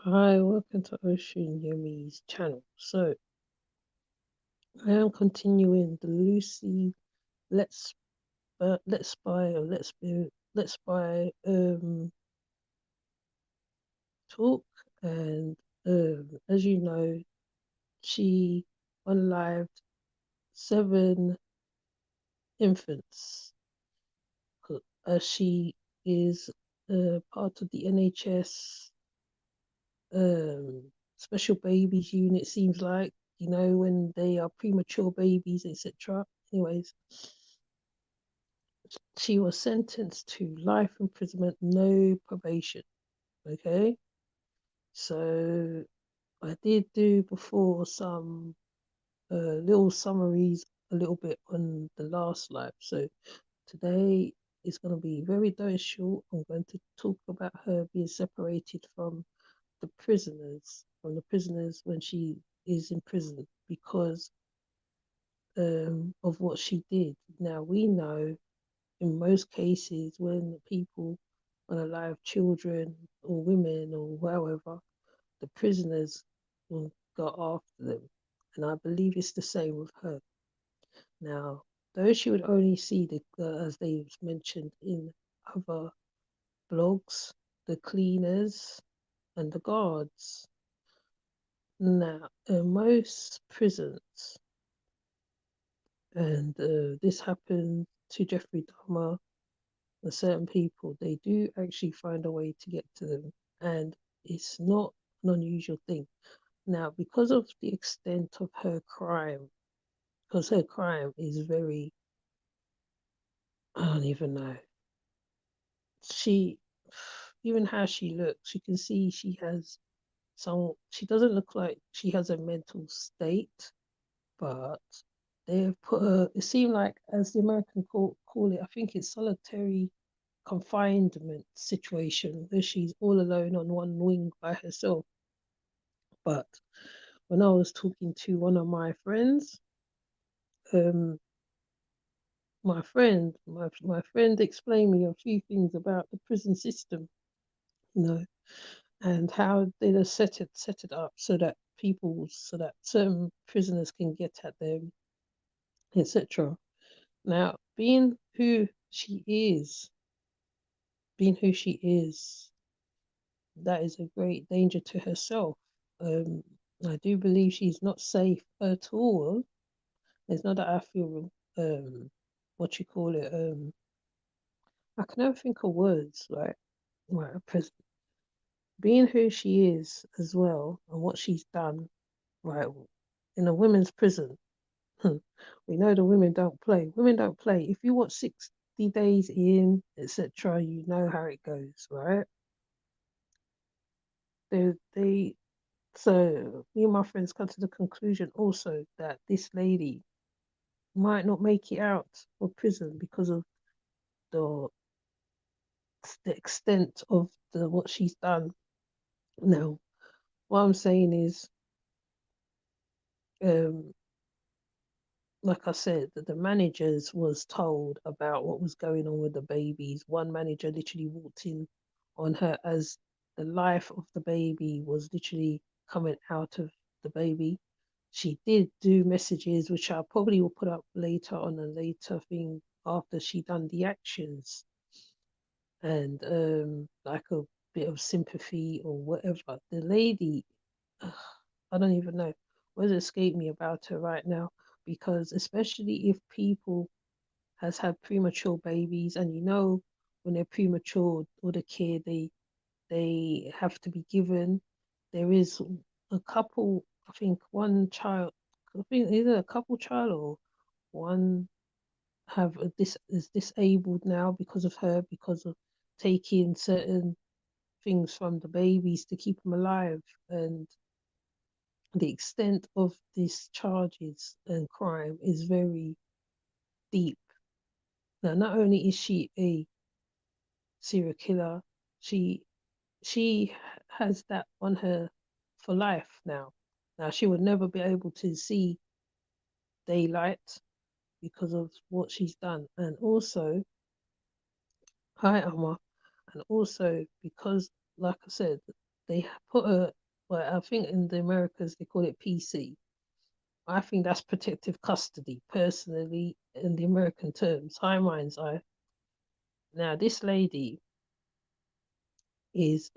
Hi, welcome to Ocean Yumi's channel. So, I am continuing the Lucy Let's Let's Buy or Let's Buy talk, and as you know, she unlived 7 infants, as she is part of the NHS special babies unit. Seems like, when they are premature babies, etc. Anyways, she was sentenced to life imprisonment, no probation. Okay, so I did do before some little summaries, a little bit on the last life. So today is going to be very short. I'm going to talk about her being separated from the prisoners when she is in prison because of what she did. Now we know in most cases when people unalive children or women or whoever, the prisoners will go after them. And I believe it's the same with her. Now, though she would only see as they mentioned in other blogs, the cleaners and the guards. Now, in most prisons, and this happened to Jeffrey Dahmer and certain people, they do actually find a way to get to them, and it's not an unusual thing. Now, because of the extent of her crime, because her crime is very, I don't even know. She, even how she looks, you can see she doesn't look like she has a mental state, but they've put her, it seemed like, as the American call it, I think it's solitary confinement situation, where she's all alone on one wing by herself. But when I was talking to one of my friends, um, my friend explained me a few things about the prison system, you know, and how they just set it up so that certain prisoners can get at them, etc. Now, being who she is, that is a great danger to herself. Um, I do believe she's not safe at all. It's not that I feel what you call it, I can never think of words like a prison. Being who she is as well and what she's done, right, in a women's prison. We know the women don't play. Women don't play. If you watch 60 Days In, etc., you know how it goes, right? They so me and my friends come to the conclusion also that this lady might not make it out of prison because of the the extent of the what she's done. Now, what I'm saying is, um, like I said, that the managers was told about what was going on with the babies. One manager literally walked in on her as the life of the baby was literally coming out of the baby. She did do messages, which I probably will put up later on a later thing after she done the actions, and like a bit of sympathy or whatever. The lady, ugh, I don't even know. Words escape me about her right now, because especially if people has had premature babies, and when they're premature or the care they have to be given. There is a couple, I think one child, I think either a couple child or one have is disabled now because of her, because of taking certain things from the babies to keep them alive, and the extent of these charges and crime is very deep. Now, not only is she a serial killer, she she has that on her for life now. Now she would never be able to see daylight because of what she's done, and also, hi Amma, and also because, like I said, they put a, well, I think in the Americas they call it PC. I think that's protective custody, personally, in the American terms. High minds eye. Now, this lady is,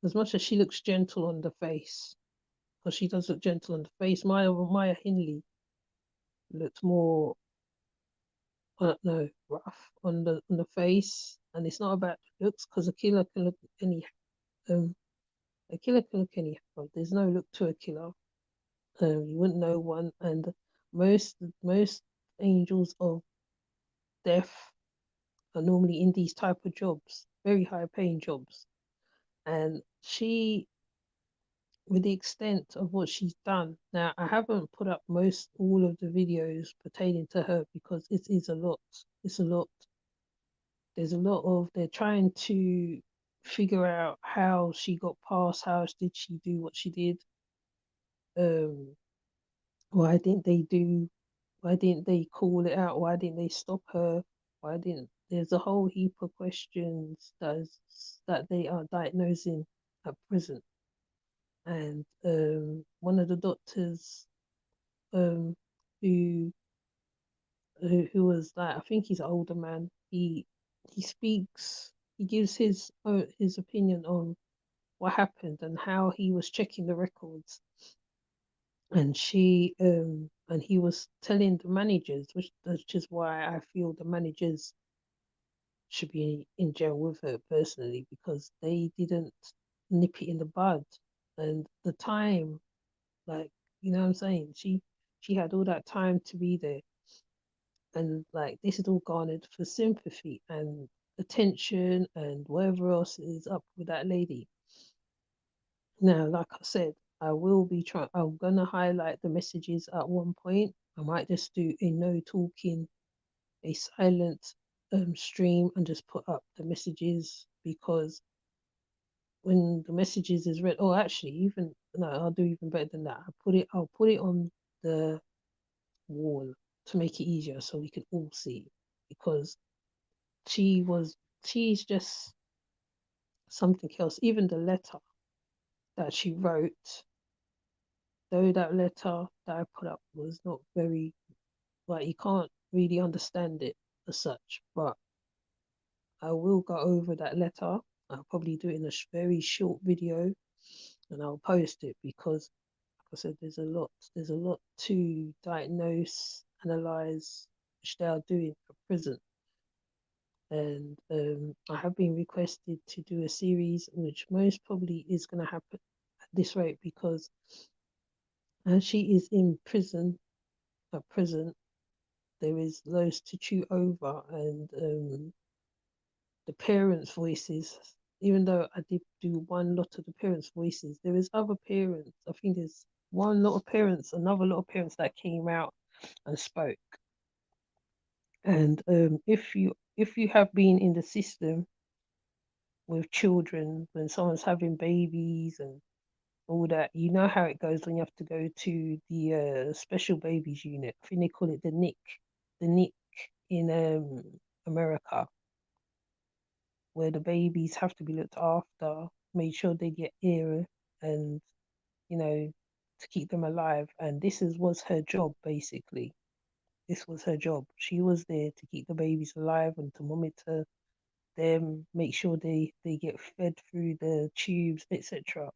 as much as she looks gentle on the face, because she does look gentle on the face, Maya Hindley looked more, I don't know, rough on the face. And it's not about looks, because um, a killer can look anyhow. There's no look to a killer. You wouldn't know one. And most angels of death are normally in these type of jobs, very high paying jobs. And she, with the extent of what she's done, now I haven't put up most all of the videos pertaining to her because it is a lot. It's a lot. There's a lot of, they're trying to figure out how she got past, how did she do what she did. Um, why didn't they do? Why didn't they call it out? Why didn't they stop her? Why didn't? There's a whole heap of questions that they are diagnosing at present. And one of the doctors, um, who who was like, I think he's an older man. He speaks. He gives his opinion on what happened and how he was checking the records. And he was telling the managers, which is why I feel the managers should be in jail with her personally, because they didn't nip it in the bud. And the time, like, you know what I'm saying, she had all that time to be there. And like, this is all garnered for sympathy and attention and whatever else is up with that lady. Now, like I said, I'm gonna highlight the messages at one point. I might just do a no talking, a silent stream, and just put up the messages, because when the messages is read, oh, actually, even no, I'll do even better than that. I'll put it on the wall to make it easier so we can all see, because she's just something else. Even the letter that she wrote, though that letter that I put up was not very, like, you can't really understand it as such, but I will go over that letter. I'll probably do it in a very short video, and I'll post it, because like I said, there's a lot to diagnose, analyze, which they are doing at present. And I have been requested to do a series, which most probably is going to happen at this rate, because as she is in prison at present, there is loads to chew over. And the parents' voices, even though I did do one lot of the parents' voices, there is other parents. I think there's one lot of parents, another lot of parents that came out and spoke. And if you have been in the system with children, when someone's having babies and all that, you know how it goes when you have to go to the special babies unit. I think they call it the NIC in America, where the babies have to be looked after, made sure they get air, and you know, to keep them alive. And was her job, basically. This was her job. She was there to keep the babies alive and to monitor them, make sure they get fed through the tubes, etc.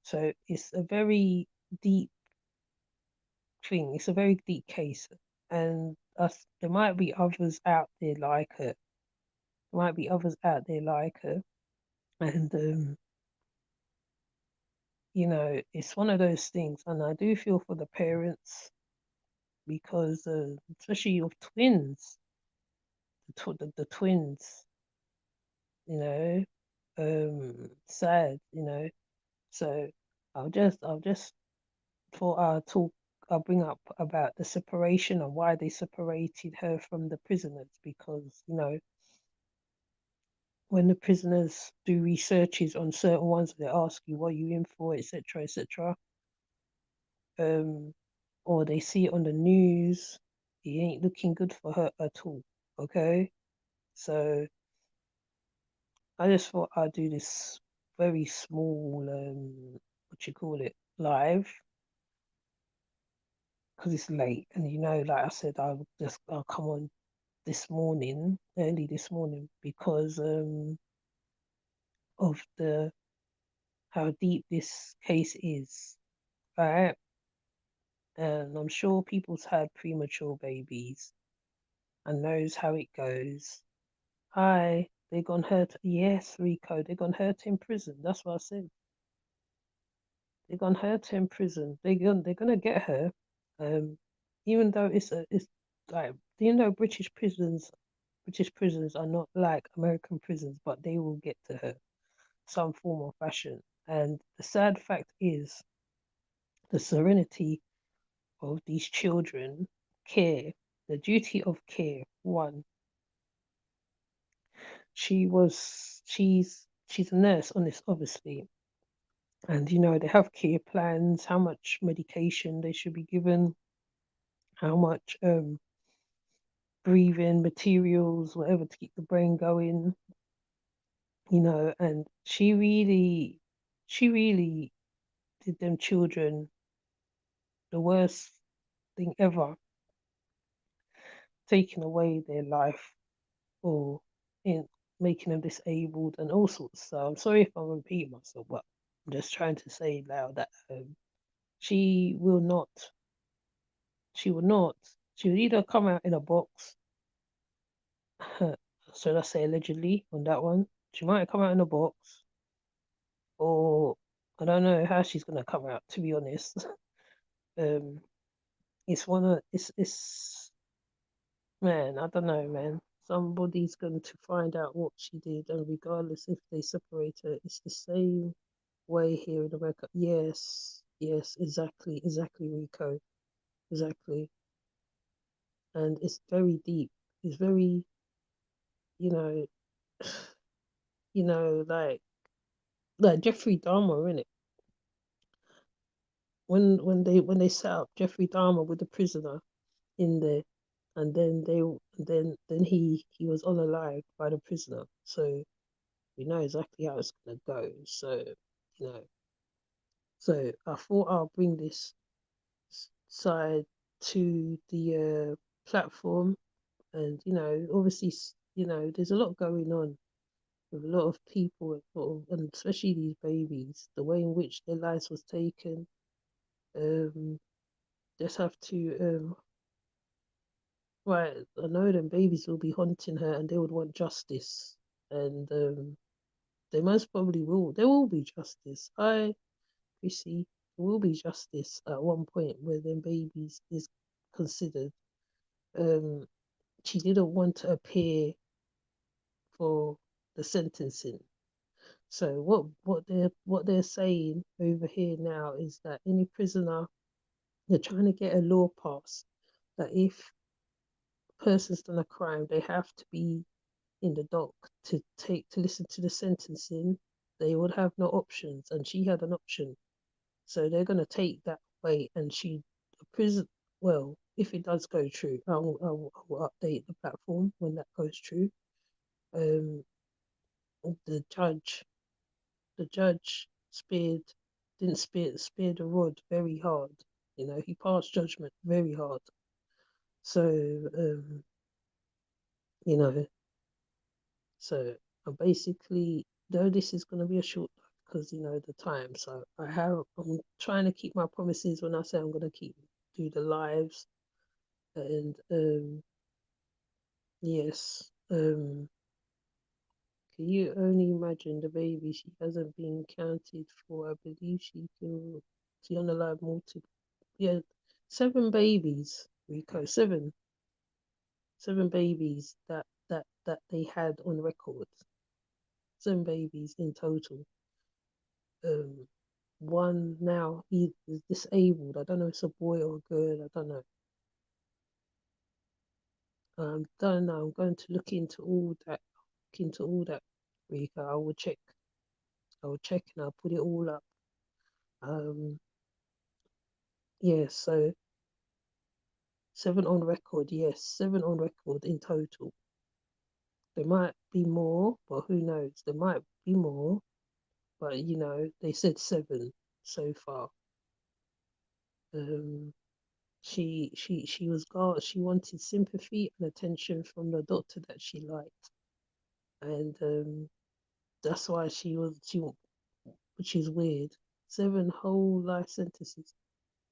So it's a very deep thing. It's a very deep case, and there might be others out there like her. There might be others out there like her, and it's one of those things. And I do feel for the parents, because especially of twins, the twins, you know, sad, So I'll just thought I'll bring up about the separation and why they separated her from the prisoners, because when the prisoners do researches on certain ones, they ask you what you in for, etc., etc. Um, or they see it on the news, it ain't looking good for her at all. Okay, so I just thought I'd do this very small, what you call it, live, because it's late. And like I said, I'll come on this morning, early this morning, because of the how deep this case is, right? And I'm sure people's had premature babies and knows how it goes. Hi, they gone hurt. Yes, Rico, they gone hurt in prison. That's what I said. They gone hurt in prison. They're gonna get her. Um, even though it's like, British prisons are not like American prisons, but they will get to her some form or fashion. And the sad fact is the serenity of these children, care, the duty of care. One, she's a nurse on this, obviously, and they have care plans, how much medication they should be given, how much breathing materials, whatever to keep the brain going, and she really did them children the worst thing ever, taking away their life or in making them disabled and all sorts. So I'm sorry if I'm repeating myself, but I'm just trying to say loud that she will not, she will not, she will either come out in a box, so let's say allegedly on that one, she might come out in a box, or I don't know how she's gonna come out, to be honest. um, it's one of it's man, I don't know, man. Somebody's going to find out what she did, and regardless if they separate her, it's the same way here in America. Yes, yes, exactly, Rico, exactly. And it's very deep. It's very, you know, like Jeffrey Dahmer, in it. When they set up Jeffrey Dahmer with the prisoner in there, and then he was unalived by the prisoner. So we know exactly how it's gonna go. So you know, so I thought I'll bring this side to the platform, and obviously, there's a lot going on with a lot of people, and especially these babies, the way in which their lives was taken. Um, just have to right. I know them babies will be haunting her, and they would want justice, and they most probably will. There will be justice. You see, there will be justice at one point where them babies is considered. Um, she didn't want to appear for the sentencing. So what they're saying over here now is that any prisoner, they're trying to get a law passed that if a person's done a crime, they have to be in the dock to listen to the sentencing. They would have no options, and she had an option. So they're gonna take that away, and a prison. Well, if it does go true, I will update the platform when that goes true. Um, the judge, the judge didn't spear the rod very hard. He passed judgment very hard. So, you know, so I basically, though this is going to be a short because the time. So I'm trying to keep my promises when I say I'm going to do the lives, and yes, can you only imagine the baby she hasn't been counted for? I believe she unalive multiple, yeah, 7 babies, Rico, seven babies that they had on record, 7 babies in total. Um, one now he is disabled. I don't know if it's a boy or a girl. I don't know. Don't know. I'm going to look into all that. Look into all that, Rika. I will check. I will check and I'll put it all up. Um, yeah. So 7 on record. Yes, 7 on record in total. There might be more, but who knows? There might be more. but you know, they said 7 so far. Um, she was God. She wanted sympathy and attention from the doctor that she liked, and that's why which is weird. 7 whole life sentences.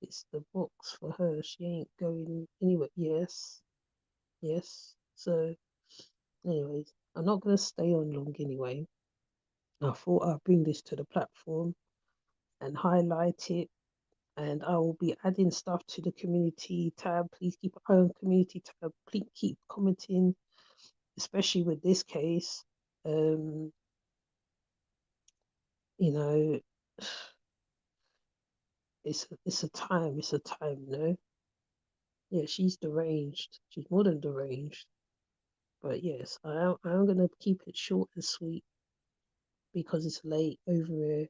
It's the box for her. She ain't going anywhere. Yes, yes. So, anyways, I'm not gonna stay on long anyway. I thought I'd bring this to the platform and highlight it, and I will be adding stuff to the community tab. Please keep an eye on community tab. Please keep commenting, especially with this case. Um, you know, it's a time, no? Yeah, she's deranged. She's more than deranged. But yes, I am gonna keep it short and sweet because it's late over here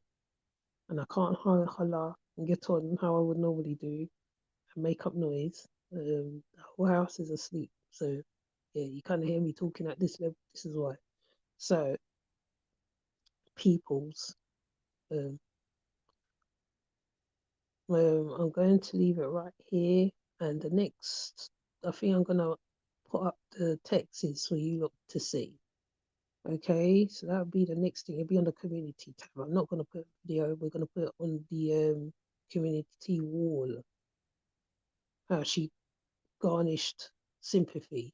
and I can't holla and get on how I would normally do and make up noise. The whole house is asleep, so yeah, you kind of hear me talking at this level. This is why. So, peoples, um, I'm going to leave it right here, and the next, I think I'm gonna put up the texts for you look to see. Okay, so that would be the next thing. It'll be on the community tab. I'm not gonna put video. We're gonna put it on the community wall. How she garnished sympathy.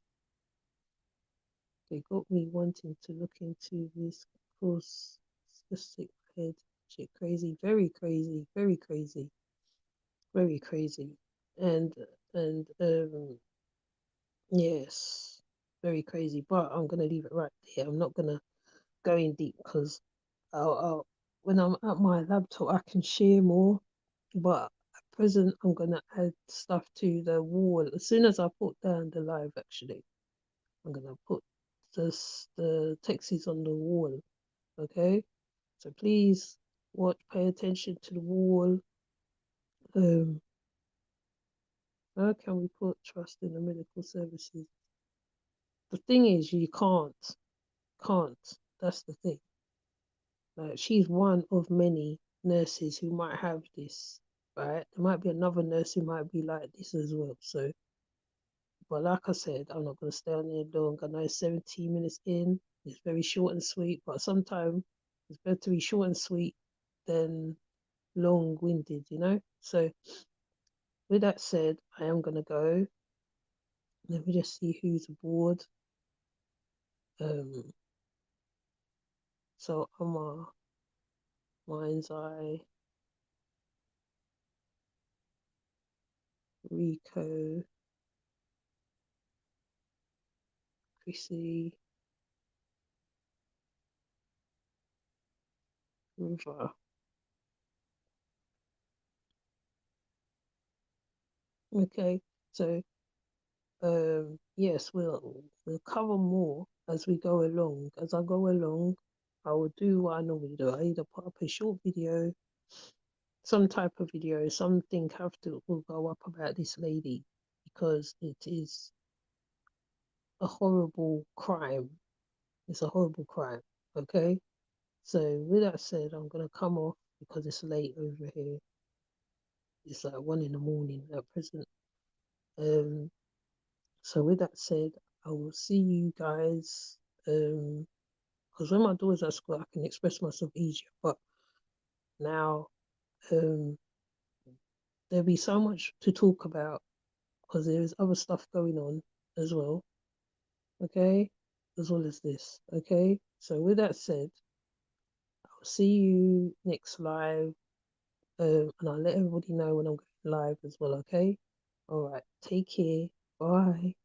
They got me wanting to look into this course. It's just sick head. Shit, crazy, very crazy, very crazy, very crazy. And and yes, very crazy. But I'm gonna leave it right there. I'm not gonna go in deep because I'll when I'm at my laptop I can share more. But at present I'm gonna add stuff to the wall as soon as I put down the live. Actually, I'm gonna put the text is on the wall. Okay, so please watch, pay attention to the wall. Um, how can we put trust in the medical services? The thing is, you can't. That's the thing. Like she's one of many nurses who might have this, right? There might be another nurse who might be like this as well. So, but like I said, I'm not gonna stay on there long. I know it's 17 minutes in. It's very short and sweet, but sometimes it's better to be short and sweet than long-winded, you know? So with that said, I am gonna go. Let me just see who's aboard. Um, so Omar, Mind's Eye, Rico, Chrissy, River. Okay, so yes, we'll cover more as we go along. As I go along, I will do what I normally do. I either put up a short video, some type of video, something have to will go up about this lady because it is a horrible crime. It's a horrible crime. Okay. So with that said, I'm gonna come off because it's late over here. It's like 1 in the morning at present. Um, so with that said, I will see you guys. Because when my daughter's at school, I can express myself easier. But now, um, there'll be so much to talk about because there's other stuff going on as well. Okay, as well as this. Okay. So with that said, I'll see you next live. And I'll let everybody know when I'm going live as well, okay? All right, take care. Bye.